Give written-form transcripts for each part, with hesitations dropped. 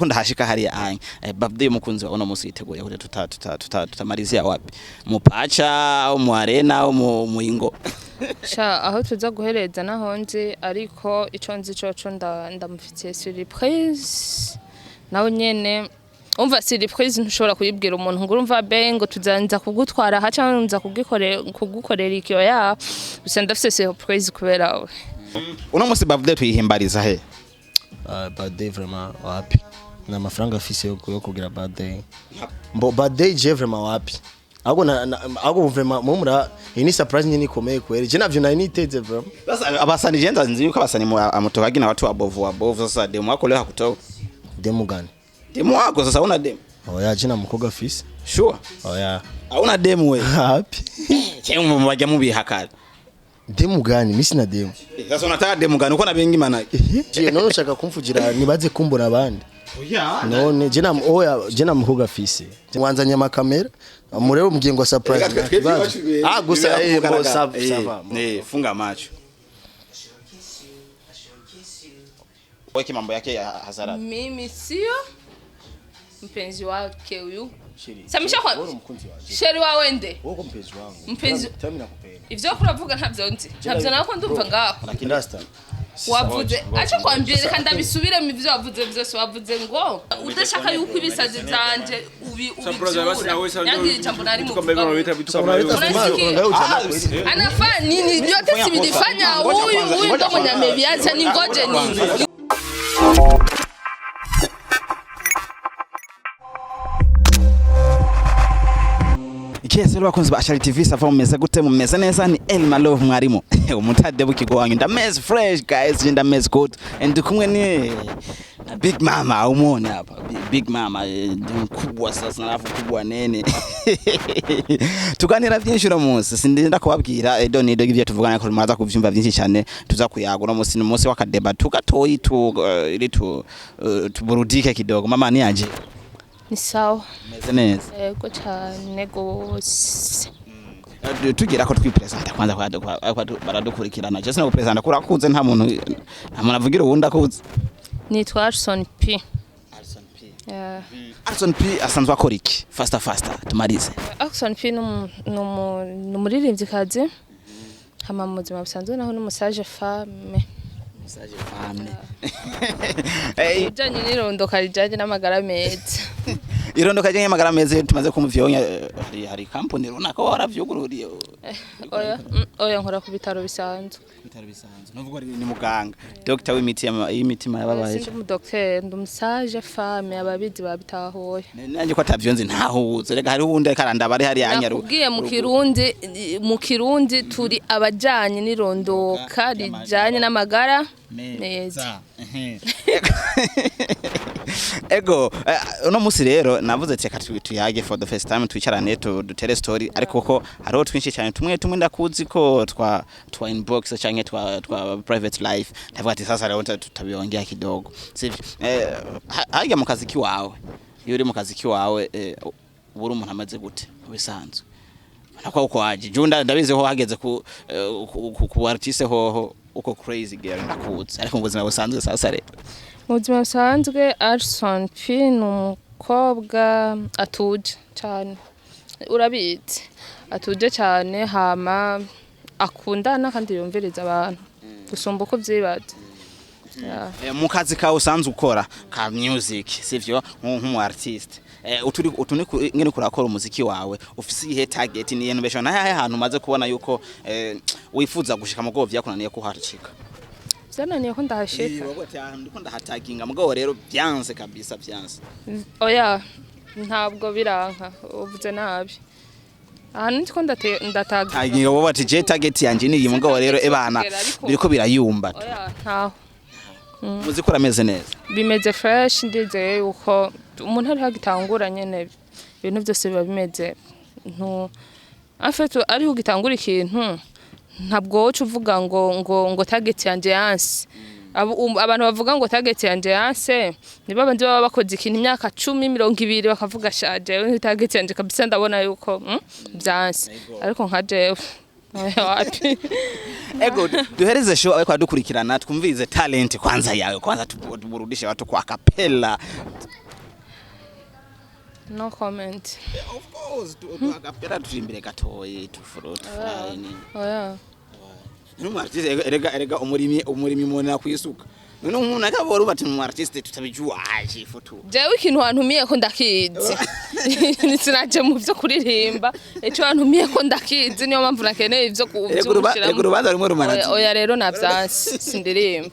ndahashika hari anye birthday mukunzi wa uno musi yiteguye kuri tutamalizia wapi mupacha au mu arena au mu ingo sha aho tuza guhereza nahonze ariko ico nzi coco ndamufitiye surprise nawe nyene umva surprise ntushobora kuyibwira umuntu ngo urumva be ngo tuzanza kugutwara ha cyangwa nza kugukorera ikyo ya gusa ndafise surprise kubera we uno musi birthday tuyihimbariza he birthday vraiment wapi na mafaranga afise yo kugira birthday mbo birthday je vraiment wapi ago vraiment mumura ini surprise nyini komeye kweli je navyo nari niteze vraiment sasa abasani je ndanzi yuko abasani amutokagi na watu wabovu sasa demo wako leo hakutoka demo gani demo wako sasa una demo oya je namukoga afise sure oya hauna demo wewe hapi cyangwa mubajya mubihakana demo gani misi na demo sasa unataka demo gani uko na bengi mana je none ushaka kumfugira nibaze kumbura abandi oya none je namukoga afise mwanzanye amakamera murero mgingo surprise gusa sava funga macho weke mambo yake ya hasara mimi sio mpenzi wake huyu cherie samisha kwa cherie wa wende woko mpenzi wangu mpenzi tami nakupenda ivyo kuravuga ntavyo nako ndumva ngaho lakini rasta wavuze acha kwambye reka ndabisubire mu byo wavuze byose wavuze ngo udashaka yuko ibisazi zanje yangira ijambo nari mu anafa nini byote sibidifanya huyu ndo mwenye ameviacha ni ngoje nini Ikese lwakunze ba Charity TV safa mumeze gute mumeze neza ni Elma Love mwarimu umutade bukigowanyu ndameze fresh guys ndameze good and kumwe ni Big Mama umone hapa Big Mama mkubwa sasa nalafu kubwa nene tuganira byinshi no munsi sindinda kubabwira edo nido givye tuvugana ko maza kuvyumva byinshi cyane tuza kuyago no munsi wakadeba tukatoyi ili tuburudike kidogo mama ni aje ni sawa meze neza yego cyane gose tugira ko twipresenta kwanza baradukurikirana je sino presenta kurakunze nta muntu avugira uwunda kuze nitwa Arson P Arson P asanzwe akora iki faster tumarize Arson P numuririmbyi kazi hama mu buzima busanzwe naho n'umusage femme ujanye n'irondoka rijanye n'amagara meza irondoka rijanye n'amagara meza tumaze kumuvyonya hari company runaka waravyugururiye oya nkora ku bitaro bisanzwe nuvuga ni muganga doctor w'imitima yababaye ndi mu docteur ndumusaje femme ababizi babitahoye nanje ko atavyonze ntahuze rega hari wundi karanda bari hari anyaru ubwiye mu kirundi turi abajanye n'irondoka rijanye n'amagara meza ego uno musi rero navuze ati tuyage for the first time twicarane dutere story ariko ko hariho twinshi cyane tumwe ndakuzi ko twa inbox cyangwa twa private life ndavuga ati sasa rero tutabiyongera kidogo sivyo hajya mu kazi kiwawe iyo uri mu kazi kiwawe ubura umuntu amaze gute bisanzwe nakwa uko aje junda ndabize ho hageze ku artiste ho uko crazy girl ndakuzi ariko mu buzima busanzwe sasa rero mu buzima busanzwe Arson P n'umukobwa atuje cyane urabizi atuje cyane hama akundana kandi yumviriza abantu gusumba uko byibaza mu kazi ka usanzwe ukora ka music sivyo nk'umu artiste utuni ngene kurakora umuziki wawe ufise ihe target ni innovation nahe hantu maze kubona yuko wifuza gushika mu govya kunaniye ko hashika zananiye ko ndahashika ndiko ndahataginga mugabo rero byanze kabisa byanze oya ntabwo biranka uvuze nabi ahantu ndiko ndataginga wowe ati je target yanje ni mugabo rero ebana biriko birayumba oya ntaho muzikora meze neza bimeze fresh ndizeye uko umuntu ari hagitangura nyene ibintu byose biba bimeze afeto ari hugitangura ikintu ntabwo wocu uvuga ngo target yanje yanse abantu bavuga ngo target yanje yanse niba bandi baba bakoze ikintu imyaka 10 20 bakavuga shaje target yanje kabisa ndabona yuko byanse ariko nka jewe wapi Ego duhereze show ariko adukurikirana twumvize talent kwanza yawe kwanza tuburudishe watu kwa capella. no comment. Of course tu capella tuimbire gatoyi tufurut fine. Oya Numu artiste erega umurimi mona kwisuka. None umuntu akabora ubati mu artiste tutabijua aje foto. jewe ikintu wantumiye ko ndakizi nisinaje mu byo kuririmba eco wantumiye ko ndakizi niyo mpamvu nakeneye ivyo kuvyushira. Ego rubanza rumwe rumanati. Oya rero navyansi sindirimba.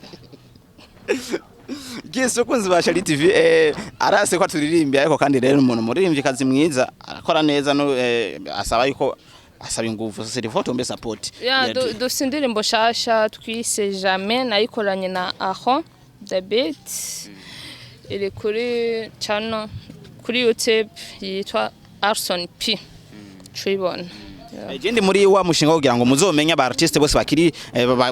Giso kunzi ba Cherie TV arase ko turirimba ariko kandi rero umuntu muririmbyi kazi mwiza akora neza no asaba yuko asaba ingufu siri photo mbe support. Ya dufite indirimbo shasha twise jamais nayikoranye na Aho the beat iri kuri channel kuri YouTube yitwa Arson P Tribon. Jendi muri wa mushinga kugira ngo muzomenya ba artiste bose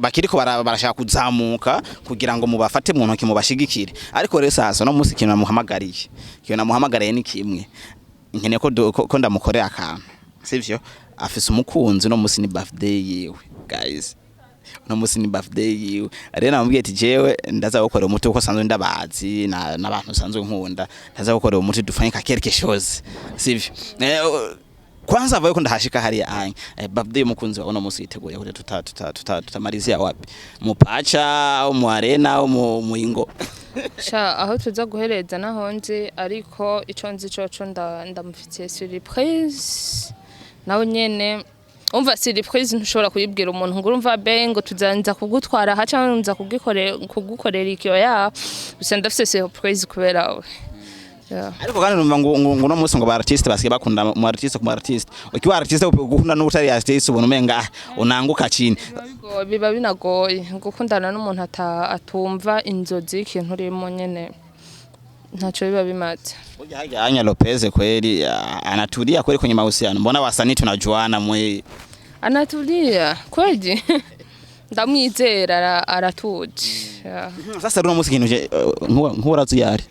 bakiriko barashaka kuzamuka kugira ngo mubafate mu ntoki mubashigikire ariko rero sasa no musi kintu namuhamagariye kiyo namuhamagariye ni kimwe nkene ko ndamukorera akantu sivyo afise umukunzi no musi ni birthday yiwe guys no musi ni birthday yiwe rero namubwiye ati jewe ndaza gukora umuti uko sanzwe ndabazi n'abantu sanzwe nkunda ndaza gukora umuti dufanye quelque chose sivyo kwanza vayo ndahashika hari anye birthday mukunzi wa no musi yiteguye kuri tutamalizia wapi mupacha au mu arena au mu ingo sha aho tuza guhereza nahonze ariko ico nzi coco ndamufitiye surprise nawe nyene umva surprise ntushobora kuyibwira umuntu ngo urumva be ngo tuzanza kugutwara haca nza kugukorera ikiyo ya gusa ndafise surprise kubera we. Ariko kandi numva ngo no musi ngo ba artiste basiye bakunda mu artiste ku artiste ukiwa artiste ukunda n'utari artiste ubona umenga unanguka chini biba binagoye gukundana n'umuntu atumva inzozi ikintu urimo nyene ntacho biba bimaze. Anya Lopez kweli anatulia kweli kwenye mahusiano mbona wasanii tunajuana mwe anatulia kweli ndamwizera aratuje. Sasa runo musi kintu nkurazu yari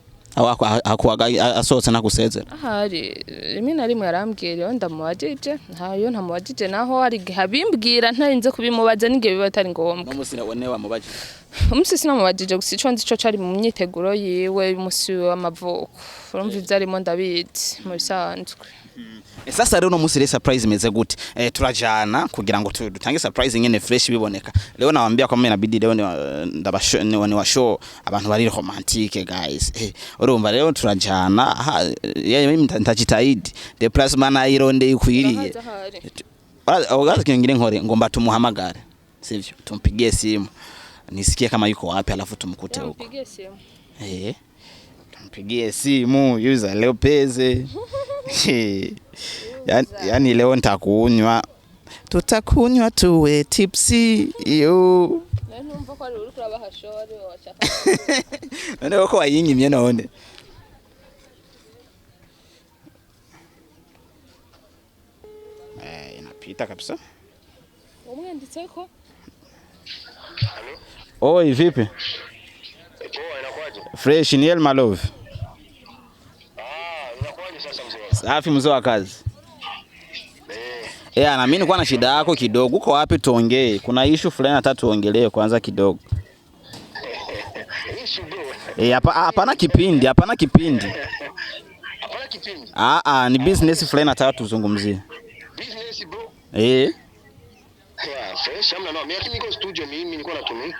akwaga asohotse nakusezera ahari rimwe na rimwe yarambwira ndamubajije ntayo ntamubajije naho ari habimbwira ntarinze kubimubaza nige biba atari ngombwa. Musi nabone wamubajije umusi sinamubajije gusa ico nzi co cari mu myiteguro yiwe musi w'amavuko urumva ivyarimo ndabizi mu bisanzwe. Sasa rero no musi re surprise imeze gute turajana kugira ngo dutange surprise nyene fresh biboneka leo nawaambia kwa mimi inabidi leo ni wa show abantu bari romantique guys urumva rero turajana mimi ntajitahidi the plus mana ironde ikwiriye ogaza kingire nkore ngomba tumuhamagare sivyo tumpigie simu nisikie kama yuko wapi alafu tumkute huko tumpigie simu tumpigie simu user Lopez yani leo nitakunywa tutakunywa tuwe tipsy yo numva ko ari uri kurabaha show ari washaka none ko wayinyimye none inapita kabisa umwanditseko. Oi vipi fresh ni my love inakuaje sasa mzee? Safi mzee wa kazi. Na mimi nilikuwa na shida yako kidogo. Uko wapi tuongee? Kuna issue fulani nataka tuongelee kwanza kidogo. Issue bro. Hapana kipindi. Hapana kipindi. Ni business fulani nataka tuzungumzie. Business bro. Yeah, fresh amna no. Mimi niko studio mimi nilikuwa natumia.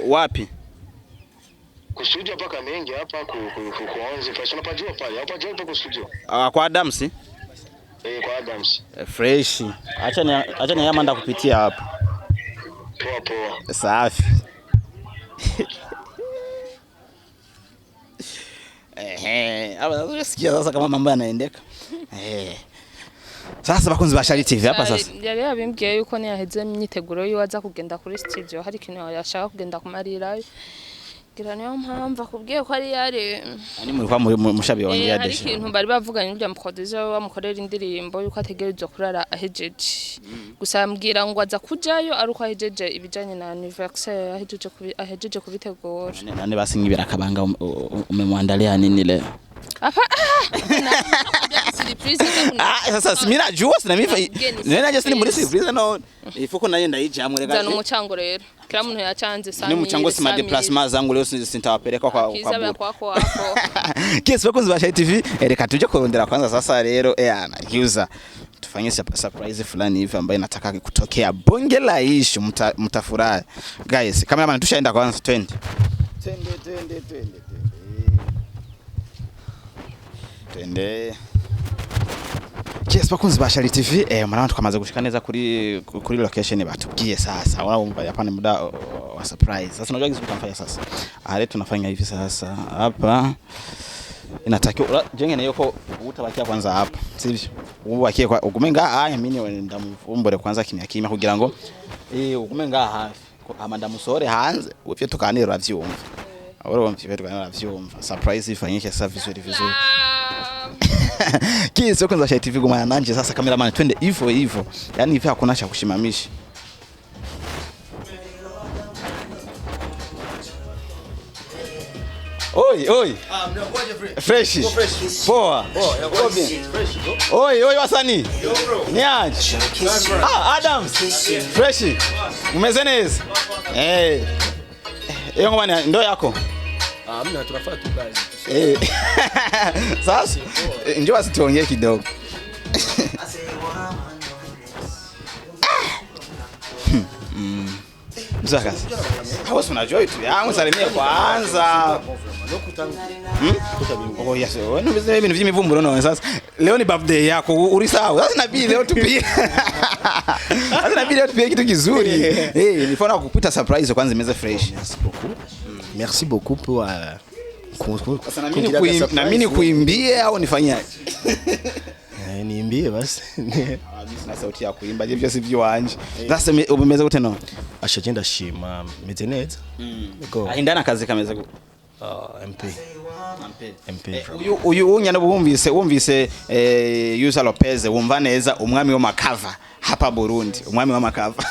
Wapi? Kustudio hapa Kamenge hapa kuanze fresh unapajua pale. Unapajua hapa kustudio. Kwa Adams? Kwa Adams. Fresh. Acha ni yamanda kupitia hapa. Poa. Safi. Unasikia sasa kama mambo yanaendeka. Sasa bakunzi ba Cherie TV hapa sasa. Yari yabimbwiye yuko ni yaheze imyiteguro yiwaza kugenda kuri studio hari kintu yashaka kugenda kumarirayo. Gira niyo mpamvu akubwiye ko ari yari ani muri kwa mushabi wongeye hari ikintu bari bavuganye n'ibya mukodeje bamukorera indirimbo yuko ategerezwa kurara ahejeje. Gusa ambwira ngo aza kujayo ari uko ahejeje ibijanye na anniversaire ahejeje kubitegura. Nane basingi birakabanga umemwandalia nini leo? Apa surprise sasa simira jua sina mifa nena je sini muri surprise no ifuko naye ndayijamwe rega zana umucango rero kila muntu yacanze sana ni umucango sima de plasma zangu leo sintawapeleka kwa kiza kwako hapo kesi bakunzi ba TV reka tuje kurondera kwanza sasa rero ana user tufanye surprise fulani hivi ambayo nataka kutokea bonge la issue mtafurahi guys cameraman tushaenda kwanza twende Yes bakunzi ba TV mwana tukamaze gushika neza kuri location batubwiye sasa wao yapane muda wa surprise sasa unajua kitu tutamfanya sasa leo tunafanya hivi sasa hapa inatakiwa jengene yuko utabakia kwanza hapa sivyo ubakie kwa ukumenga mimi ndamuvumbure kwanza kimya kugira ngo ukumenga hafi amandamusore hanze upye tukanira vyumva ahora wamfye tukanira vyumva surprise ifanyike sasa vizuri Kisi kwanza cha TV goma nanje sasa cameraman twende hivyo yani hivi hakuna cha kushimamisha Oi. Fresh. Poa. Oi, wasani. Niaje. Adams. Fresh. Umezeneza. Hiyo ngoma ndo yako. Mimi tunafaa tu kazi. Sasa njoo asituongee kidogo. Mzaka. Hawa unajua tu yangu salimia kwanza. Oh yes, wewe ndio mimi mivumburo no sasa. Leo ni birthday yako urisahau. Sasa inabidi leo tupie. Sasa inabidi leo tupie kitu kizuri. Nilifona kupita surprise kwanza imeze fresh. Merci beaucoup pour sasa na mimi kuimbie au nifanyaje? Niimbie basi. Mimi sina sauti ya kuimba hivyo sivyo wanje. Sasa umemeza gute no? Ashagenda shima meteneza. Indana kazi kameze gute? MP. Uyu unyana wumvise User Lopez wumva neza umwami w'amakava hapa Burundi umwami w'amakava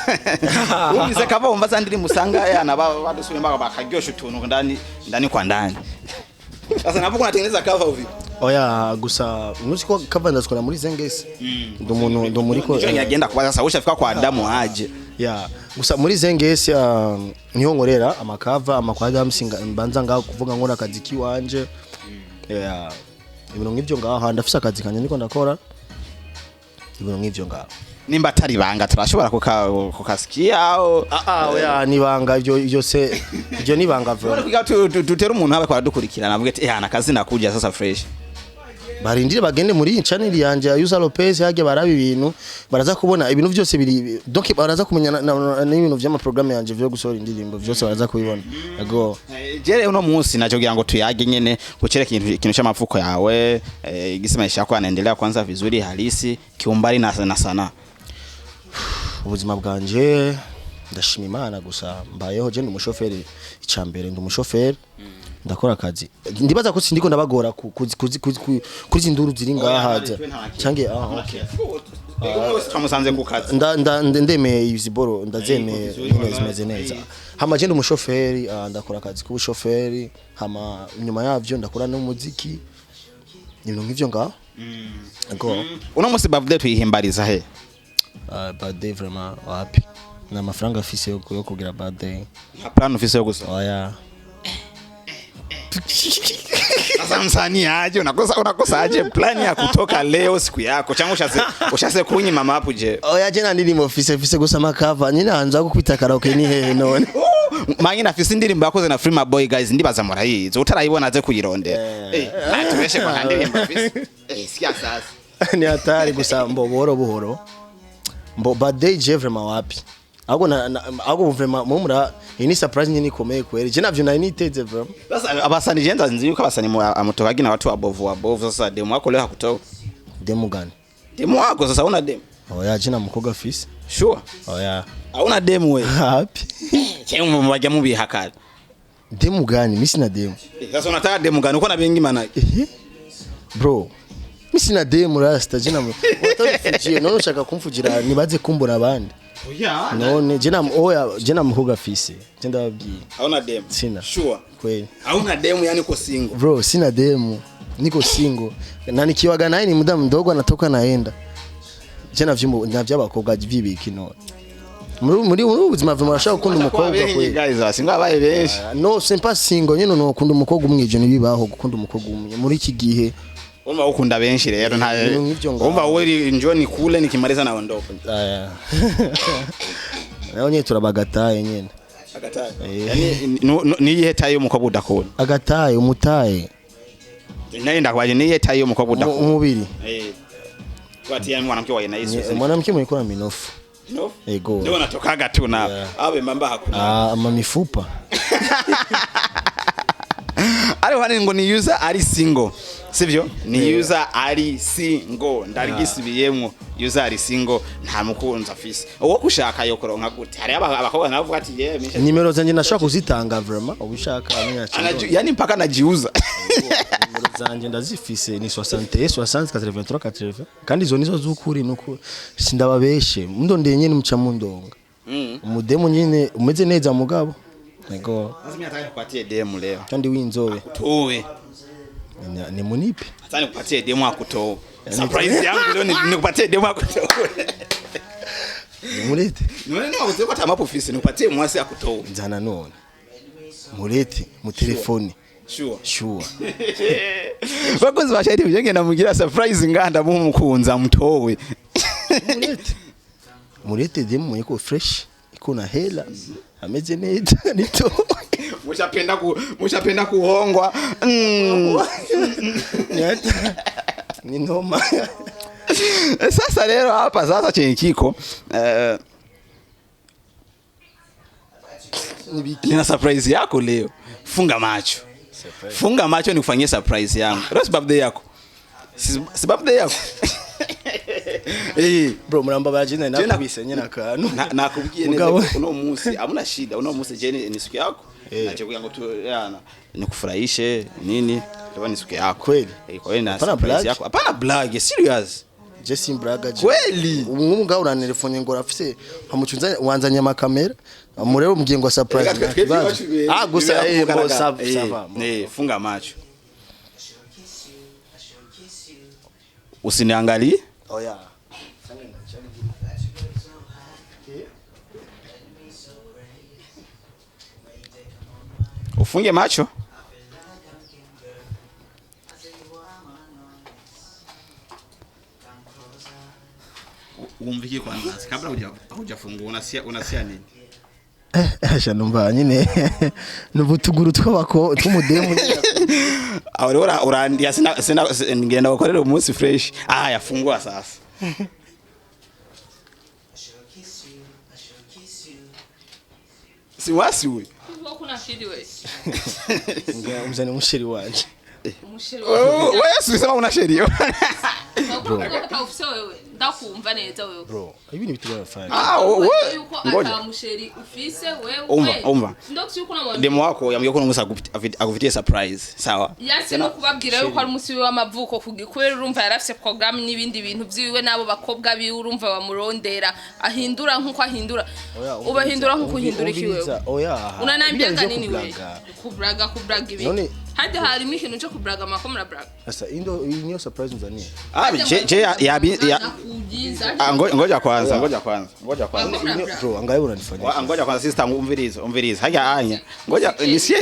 wumvise kava wumva sandiri musanga yana badusuye mbaka bakaryosha utuntu ndani kwa ndani sasa navuga natengeneza cover uvi oya gusa unuzi ko cover ndazikora muri zengesi ndo muri ko yagenda kwa sasa ushafika kwa Adamu aje gusa muri zengesi niho nkorera amakava amakwada mbanza ngaho kuvuga nkora akazi kiwanje ibintu nk'ivyo ngaho ndafise akazi kanje niko ndakora ibintu nk'ivyo ngaho nimba atari banga turashobora kukasikia au oya nibanga ivyo se ivyo nibanga vyo tutera umuntu haba kwa dukurikirana avuga ati ana kazi nakuja sasa fresh barindire bagende muri channel yanje User Lopez yage barabi ibintu baraza kubona ibintu byose biri donc baraza kumenya n'ibintu vy'ama program yanje vyo gusohora indirimbo byose baraza kubibona yego jere uno munsi nacho kugira ngo tuyage nyene kuchere kintu cy'amafuko yawe igisema ishako anaendelea kwanza vizuri halisi kiumbari na sana ubuzima bwanje ndashima Imana gusa mbayeho je ndi umushoferi icambere ndi umushoferi ndakora akazi ndibaza ko sindiko ndabagora kuri zinduru ziri ngaha cyange okay twamusanze ku kazi ndemeye iziboro ndazemeye zimeze neza hama je ndi umushoferi ndakora akazi k'ubushoferi hama nyuma yavyo ndakora n'umuziki ibintu nk'ivyo ngaho ngo uno musi birthday tuyihimbariza he birthday vraiment wapi na mafaranga afise yo kugira birthday na plan ofisi yo gusa oya sasa msanii aje unakosa aje plan ya kutoka leo siku yako changu ushase kunyi mama hapo je oya je na ndiri mu office gusa makava nyina hanza gukubita karaoke ni hehe none mangi na fisi ndirimbo yakoze na Free My Boy guys ndibaza murayizi utarayibona aze kuyirondera natubeshe kwa ndirimbo fisi sikia sasa ni hatari gusa buhoro mbo birthday je vraiment wapi ago vraiment mumura ini surprise nyini komeye kweli je navyo niteze vraiment sasa abasani jenda nzi yuko abasani amutokagi na watu abovu sasa demo wako leo hakutoka demo gani demo wako sasa una demo oya je namukoga fisi sure oya hauna demo wewe happy cyangwa mubajya mubihakana demo gani mimi sina demo sasa unataka demo gani uko na bengi mana bro mimi sina demo rasta je namu watafujiye none ushaka kumfugira nibaze kumbura abandi oya none je namukoga fisi je ndababwiye hauna demo sina sure kweli hauna demo yani uko single bro sina demo niko single na nikiwaga naye ni muda mdogo anatoka naenda je navy'abakobwa vibiki none muri ubuzima vuma urashaka gukunda umukobwa kwe guys basinga abaye benshi no c'est pas single nyine no ukunda umukobwa umwe je nibibaho gukunda umukobwa umwe muri iki gihe umva ukunda benshi rero nta umva wewe njoo nikule nikimaliza naondoka nayo nyine turabagataye nyine agataye yani ni yihe tayo umukobwa udakunda agataye umutaye naenda kwaje ni yihe tayo umukobwa udakunda umubiri wati yani mwanamke wa Yesu mwanamke mwenye kuna minofu no ego ndio natokaga tu na abe mamba hakuna mifupa ari wani ngo ni user ari single sivyo ni user ari single ndarigisubiyeemo user ari single nta mukunza afise uwo kushaka yo koronka gute hari abakobwa navuga ati ye nimero zanje nashaka kuzitanga vraiment ubishaka yani mpaka najiuza nimero zanje ndazifise ni 60 60 83 80 kandi izo nizo zukuri nuko sindababeshe ndondeye nyene muca mundonga umudemo nyene umeze neza mugabo nego azimya ataka kwatie demo leo kandi winzowe towe ni munipe atani kupatie demo akutowe surprise yangu leo nikupatie demo akutowe murete none navuze ko atamapo office nikupatie mwasi akutowe nzana none murete mu telefone sure bakoze bashari bigenge namugira surprise nganda mu mukunza mutowe murete demo yiko fresh iko na hela ameze neza nito mushapenda kuhongwa ni noma sasa leo hapa sasa chenye kiko nina surprise yako leo funga macho nikufanyie surprise yangu leo si birthday yako si birthday yako bro muramba bajina nakubise nyina kantu nakubwiye neza uno munsi amuna shida uno munsi je ni siku yako naje kugira ngo tu yana nikufurahishe nini leo ni siku yako kweli kwa hiyo na surprise yako hapana blag serious Jesse Braga kweli umugabo uranelefone ngo rafise amucunza wanzanye amakamera murero mugiye surprise gusa sava funga macho usiniangalie oya ufunge macho umvike kwanza kabla hujafungua unasia nini asha numva nyine nubutuguru twabako tumudemu ahora urandia sina ngenda gukorera umunsi fresh yafungua sasa si wasi wewe kuna shidi wewe umzani mushiri wanje wewe sema una sheria ndakumva neza wewe bro ibi ni bitugora fine ngoja musheri ufise wewe umva ndokusi uko na demo wako yambye ko n'umusa agufitie surprise sawa yase no kubabwira yuko ari umusi w'amavuko kugikwera urumva yarafise program n'ibindi bintu byiwe nabo bakobwa bi urumva bamurondera ahindura nkuko ahindura ubahindura nkuko uhindura iki wewe unanambyaga nini wewe kubraga ibi hadi harimo ikintu cyo kubraga makomra braga sasa niyo surprise nzani je ngoja kwanza bro angaye unanifanyia ngoja kwanza sister umvirize haja anya ngoja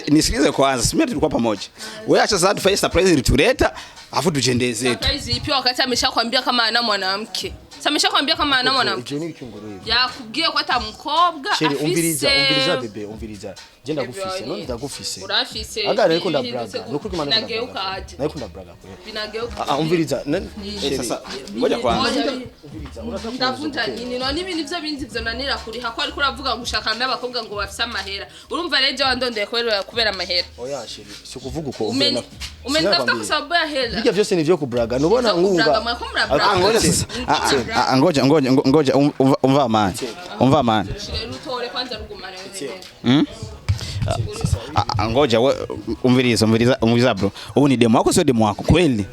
nisikilize kwanza simia tulikuwa pamoja wewe acha sasa tufanye surprise ilituleta afu tujendeze surprise ipi wakati ameshakwambia kama ana mwanamke sameshakwambia kama ana mwanamke je ni cyunguru hivi yakubwiye ko atamukobwa afise umviriza bebe umviriza je ndagufise no ndagufise urafise aga ariko ndabraga nuko kimana nageuka aje nariko ndabraga kwe binageuka umviriza sasa ngoja kwanza ndavunja nini no nibindi byo bindi byo nanira kuri hako ariko uravuga ngo ushaka mbe abakobwa ngo bafise amahera urumva reje wandondeye kubera amahera oya shiri si kuvuga uko umentafuta kwa sababu ya hela bijya byose nivyo kubraga nubona ngunga ngoja umva amani rutore kwanza rugumane wewe ngoja umviriza bro huu ni demo wako sio demo wako kweli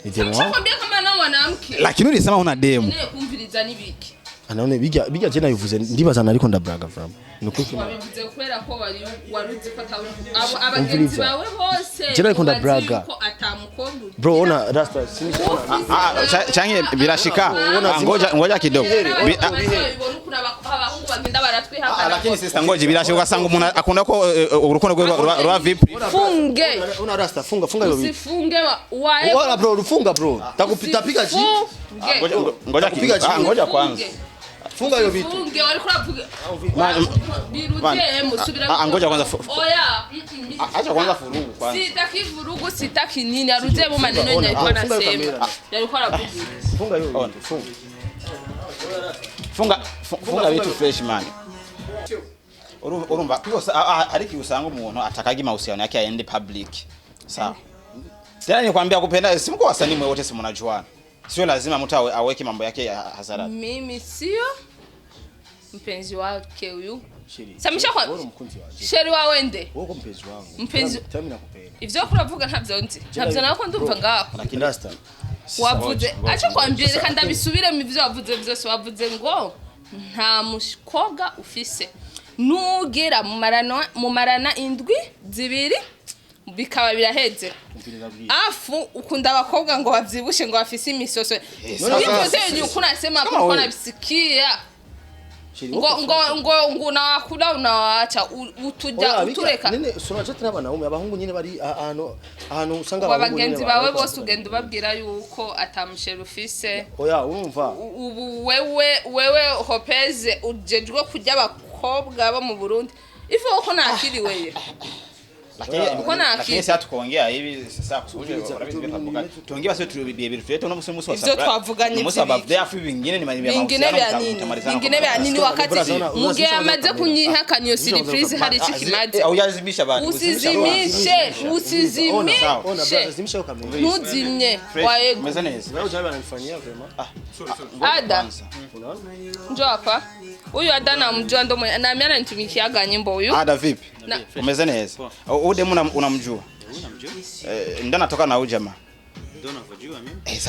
ni demo wako nakwambia kama na mwanamke lakini ulisema una demo kumviriza nibiki Anaone bijya je nabivuze ndibaza nariko ndabraga from. Nukuki wabivuze kwera ko waruzi ko abagenzi bawe bose. Je nariko ndabraga. Bro ona rasta change birashika. Ngoja kidogo. Lakini sister ngoje birashika ugasanga umuntu akunda ko urukundo rwa VIP. Funge. Ona rasta funga hiyo vipi? Usifunge wae. Wala bro rufunga bro. Takupita piga ji. Ngoja kidogo. Ngoja kwanza. Funga hiyo vitu. Funge walikuwa biruje musubira. Ngoja kwanza. Oya. Acha kwanza furugu kwanza. Sitaki vurugu, sitaki nini. Aruje mu maneno yenye alikuwa anasema. Yalikuwa anavuga. Funga hiyo vitu. Funga vitu fresh man. Urumva kose ariki usanga umuntu atakagi mahusiano yake aende public. Sawa. Tena nikwambia kupenda simko wasanii mwe wote simunajuana. Sio lazima mtu aweke mambo yake hadharani. Mimi sio mpenzi wake huyu. Cherie. Samisha kwa cherie wa wende. Wewe mpenzi wangu. Mpenzi. Tami nakupenda. Ivyo kuravuga ntavyo nzi. Ntavyo nako ndumva ngaho. Lakini rasta. Wavuze acha kwambye reka ndabisubire mu byo wavuze byose wavuze ngo nta mushikoga ufise. Nugera mu marana indwi zibiri bikaba biraheze. Afu ukunda abakobwa ngo bavyibushe ngo bafise imisoso. Bivuze yuko unasema ko nabisikia. Ngo nakula unaacha utureka. Nene sonaje n'abanaume abahungu nyine bari ahantu usanga abagenzi bawe bose ugenda ubabwira yuko atamushere ufise. Oya urumva. Ubu wewe hopeze ujejwe kujya abakobwa bo mu Burundi. Ifu uko nakiriwe. Lakini sasa tukoongea hivi sasa kusuje wanabivuga tuongea basi tubiye bitu no musi wasa ivyo twavuganye musi afu vingine ni vingine vya nini wakati muge amaze kunyihakanye yo surprise hari iki kimaze au yazimisha abantu usizimishe usizimishe ntuzimye waego meza neza wewe ujana bananifanyia vraiment ada njoo hapa huyu ada namjua ndo na mimi ananitumikia nyimbo huyu ada vipi umeze neza ude unamjua ndio natoka na huyu jamaa ndio unavojua mimi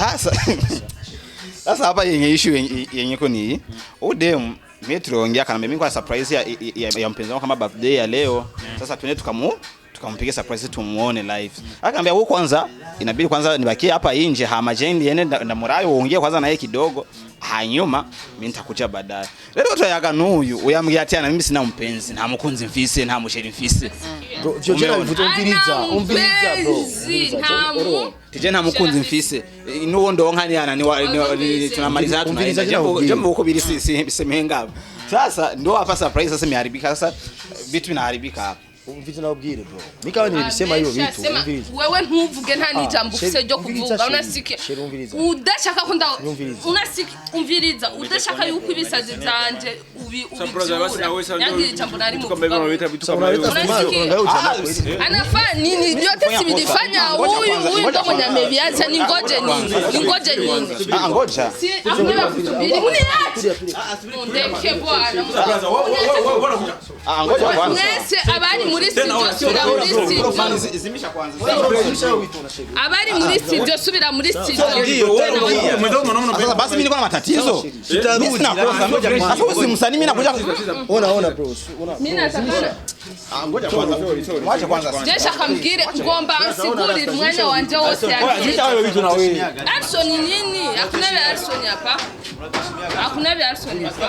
sasa hapa yenye issue yenye ko ni ude metroongea kana mimi kwa surprise ya mpenzi wangu kama birthday ya leo sasa twende tukampiga surprise tumuone live akaambia wewe kwanza inabidi kwanza nibakie hapa nje hama jendi ene na murayo uongee kwanza na yeye kidogo hanyuma mimi nitakuja baadaye leo tutayaga nuyu uyambia ati na mimi sina mpenzi nta mukunzi mfise nta musheri mfise bro jojera umviriza bro tije nta mukunzi mfise nuwo ndonka ni ana ni tunamaliza tunaenda jambo uko bili simehenga sasa ndio hapa surprise sasa imeharibika sasa vitu vinaharibika hapa umviriza na ubwire bro mikawa nilisema hiyo vitu umviriza wewe ntuvuge nta nijambo ufise ryo kuvuga unasikia udashaka kunda unasikia umviriza udashaka yuko ibisazi zanje yangi jambo nari mu anafanya nini vyote sivilifanya huyu ndo mwenye ameviacha ni ngoje nini ngoja si amna kusubiri muni acha ndeke bwana ngoja kwanza abari muri studio subira muri studio zimisha kwanza abari muri studio subira muri studio sasa basi mimi niko na matatizo mimi sina kosa sasa usimsanii mimi nakuja ona bro mimi nataka ngoja kwanza wacha kwanza jesha kamgire ngomba ansiguri mwanya wanje wose yakini hayo vitu na wewe Arson nini hakuna vya Arson hapa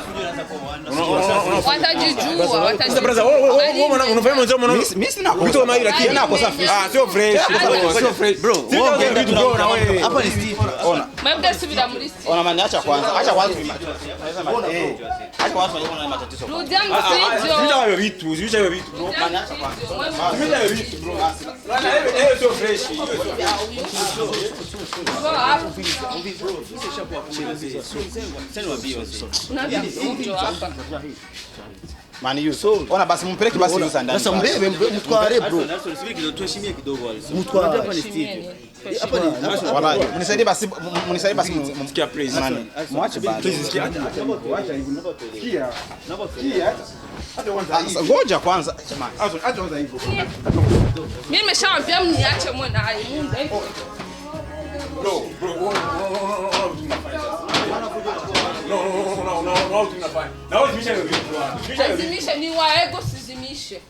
watajijua brother wewe unafanya mwanzo mimi sina kosa vitu kama hivi lakini nakosa sio fresh bro vitu bro na wewe hapa ni Steve ona mbona subira muri studio ona mani acha kwanza acha kwanza acha kwanza na matatizo rudia msaidio vitu bro mani acha kwanza mimi vitu bro sio fresh mani yuso ona basi mpeleke basi yusa ndani sasa mbebe mtware bro subiri kidogo tuheshimie kidogo wale mtware hapa ni Steve hapa ni wallahi mnisaidie basi mfikia praise mwache basi sikia ngoja kwanza jamani acha kwanza hivyo mimi nimeshaambia mniache mwana hai bro Na uzimisha hiyo vitu. Azimishe ni waego sizimishe.